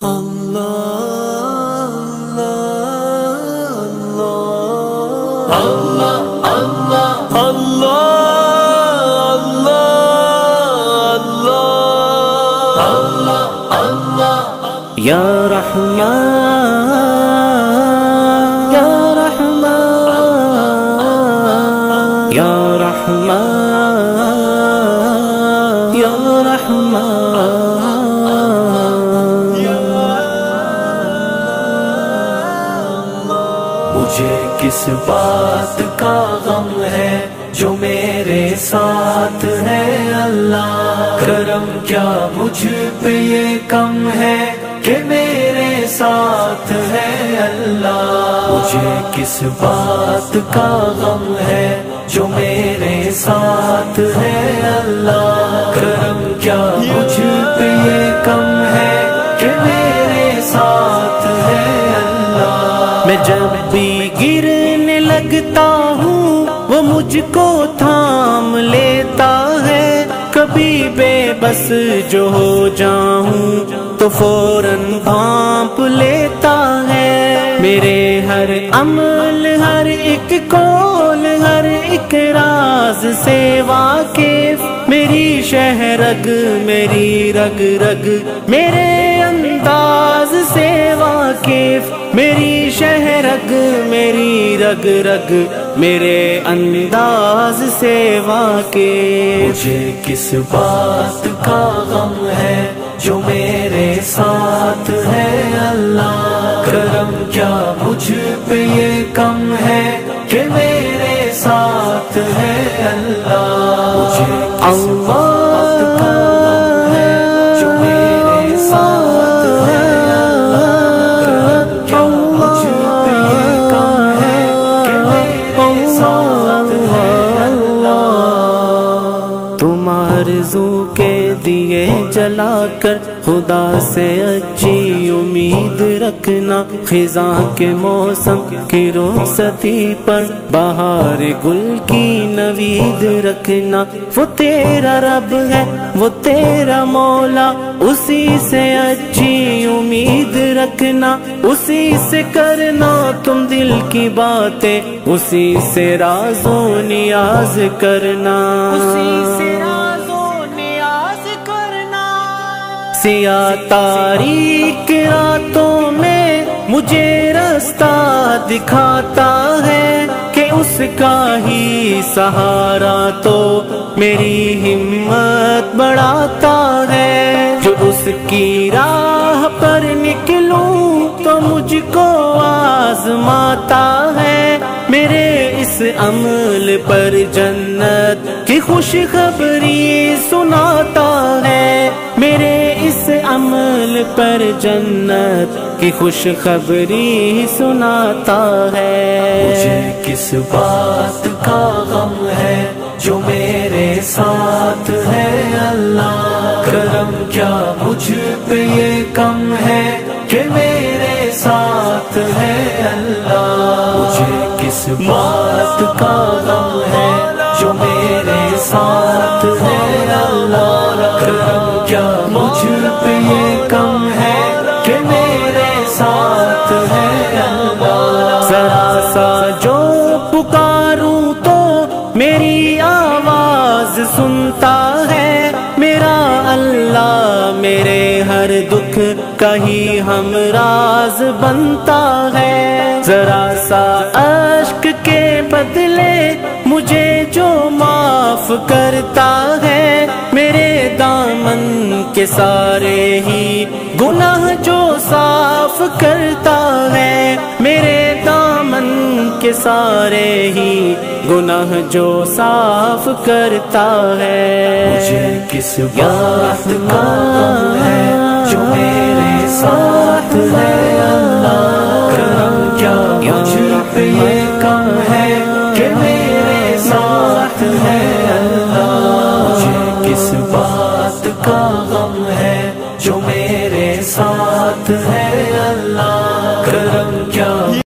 یا رحمان یا رحمان یا رحمان یا رحمان، مجھے کس بات کا غم ہے جو میرے ساتھ ہے اللہ، کرم کیا مجھ پہ یہ کم ہے کہ میرے ساتھ ہے اللہ، مجھے کس بات کا غم ہے جو میرے ساتھ ہے اللہ، کرم کیا مجھ پہ یہ کم ہے کہ میرے ساتھ ہے اللہ۔ میں جب بھی گرنے لگتا ہوں وہ مجھ کو تھام لیتا ہے، کبھی بے بس جو ہو جاؤں تو فوراً بھانپ لیتا ہے، میرے ہر عمل ہر ایک قول ہر ایک راز سے واقف، میری شہرگ میری رگ رگ میرے انداز سے واقف، میری شہرگ میری رگ رگ میرے انداز سے واقف، مجھے کس بات کا غم ہے جو میرے ساتھ ہے اللہ، کرم کیا مجھ پہ یہ کم ہے کہ میرے ساتھ ہے اللہ، مجھے کس بات کا غم ہے جو میرے ساتھ ہے اللہ، کرم کیا مجھ پہ یہ کم ہے کہ میرے ساتھ ہے اللہ۔ تم آرزو کے دیے جلا کر خدا سے اچھی امید رکھنا، خزاں کے موسم کی رخصتی پر بہار گل کی نوید رکھنا، وہ تیرا رب ہے وہ تیرا مولا، اسی سے اچھی امید رکھنا، اسی سے کرنا تم دل کی باتیں، اسی سے راز و نیاز کرنا، اسی سے راز و نیاز کرنا۔ سیاہ تاریک راتوں میں مجھے رستہ دکھاتا ہے کہ اس کا ہی سہارا تو میری ہمت بڑھاتا ہے، جو اس کی راہ پر نکلوں تو مجھ کو آزماتا ہے، میرے اس عمل پر جنت کی خوشخبری سناتا ہے، میرے اس عمل پر جنت کی خوشخبری سناتا ہے، مجھے کس بات کا غم ہے جو میرے ساتھ ہے اللہ، کرم کیا مجھ پہ یہ کم ہے کہ میرے ساتھ ہے اللہ، مجھے کس بات کا غم ہے جو میرے ساتھ ہے اللہ، کرم کیا مجھ پہ یہ کم ہے کہ میرے ساتھ ہے اللہ۔ ذرا سا جو پکاروں تو میری آواز سنتا ہے، میرا اللہ میرے ہر دکھ کا ہی ہمراز بنتا ہے، ذرا سا اشک کے بدلے مجھے جو معاف کرتا ہے، میرے دامن کے سارے ہی گناہ جو صاف کرتا ہے، میرے دامن کے سارے ہی گناہ جو صاف کرتا ہے، مجھے کس بات کا غم ہے جو میرے ساتھ ہے اللہ، کرم کیا مجھ پہ یہ کم ہے کہ میرے ساتھ ہے اللہ، مجھے کس بات کا غم ہے جو میرے ساتھ ہے